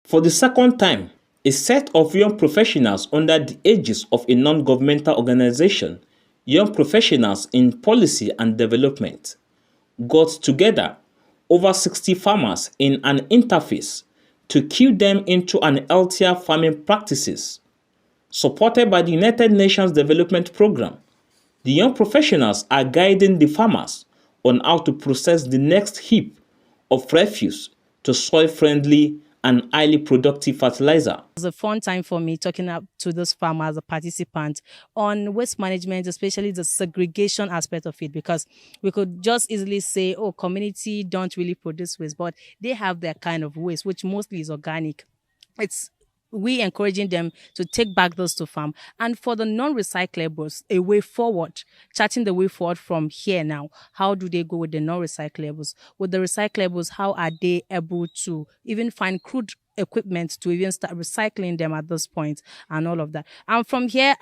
For the second time, a set of young professionals under the aegis of a non-governmental organization, Young Professionals in Policy and Development, got together over 60 farmers in an interface to cue them into an healthier farming practices. Supported by the United Nations Development Programme, the young professionals are guiding the farmers on how to process the next heap of refuse to soil-friendly and highly productive fertilizer. It was a fun time for me talking up to those farmers, the participants, on waste management, especially the segregation aspect of it, because we could just easily say, oh, community don't really produce waste, but they have their kind of waste, which mostly is organic. It's we encouraging them to take back those to farm, and for the non-recyclables, a way forward, charting the way forward from here now. How do they go with the non-recyclables? With the recyclables, how are they able to even find crude equipment to even start recycling them at this point and all of that? And from here,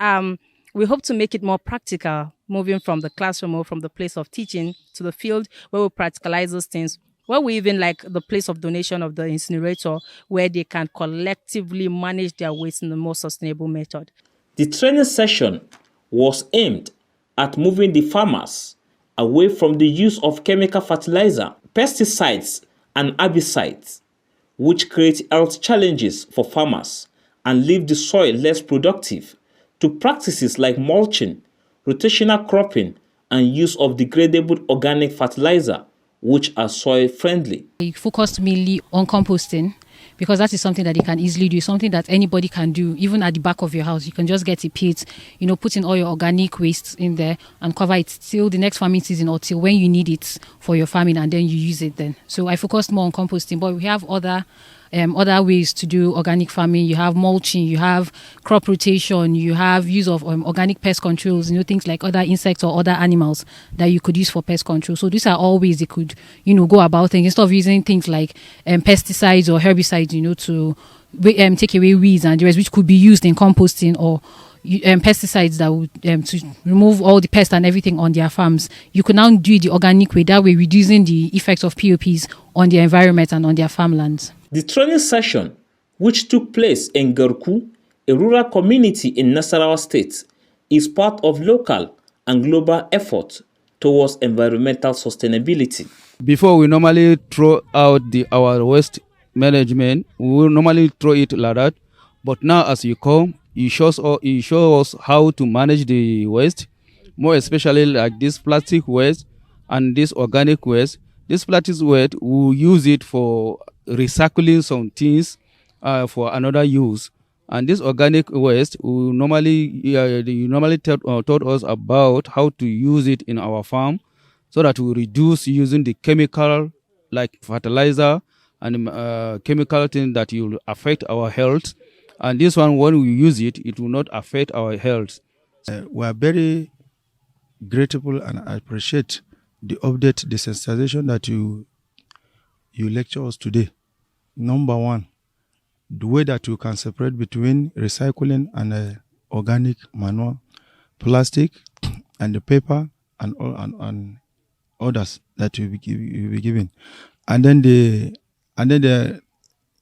we hope to make it more practical, moving from the classroom or from the place of teaching to the field where we practicalize those things. Well, we even like the place of donation of the incinerator where they can collectively manage their waste in the most sustainable method. The training session was aimed at moving the farmers away from the use of chemical fertilizer, pesticides, and herbicides, which create health challenges for farmers and leave the soil less productive, to practices like mulching, rotational cropping, and use of degradable organic fertilizer, which are soil friendly. We focused mainly on composting because that is something that they can easily do, something that anybody can do, even at the back of your house. You can just get a pit, put in all your organic wastes in there and cover it till the next farming season or till when you need it for your farming, and then you use it then. So I focused more on composting, but we have other ways to do organic farming. You have mulching, you have crop rotation, you have use of organic pest controls, things like other insects or other animals that you could use for pest control. So these are all ways they could, go about things instead of using things like pesticides or herbicides, to take away weeds and the rest, which could be used in composting, or pesticides that would to remove all the pests and everything on their farms. You could now do it the organic way, that way reducing the effects of POPs on the environment and on their farmlands. The training session, which took place in Garku, a rural community in Nasarawa State, is part of local and global efforts towards environmental sustainability. Before, we normally throw out our waste management. We will normally throw it like that. But now, as you come, you show us how to manage the waste, more especially like this plastic waste and this organic waste. This plastic waste, we'll use it for recycling some things for another use. And this organic waste, you normally taught us about how to use it in our farm, so that we reduce using the chemical like fertilizer and chemical things that will affect our health. And this one, when we use it, it will not affect our health. We are very grateful and appreciate the update, the sensitization that you lecture us today. Number one, the way that you can separate between recycling and organic manure, plastic, and the paper, and others that you will be given, and then the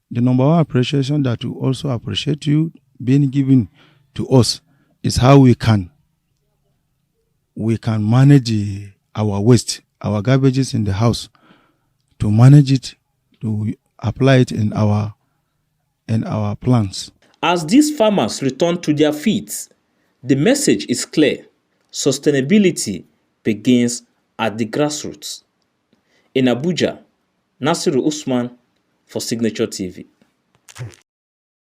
number one appreciation that we also appreciate you being given to us is how we can manage our waste, our garbages in the house, to manage it, to apply it in our plants. As these farmers return to their fields, the message is clear: sustainability begins at the grassroots. In Abuja, Nasiru Usman for Signature TV.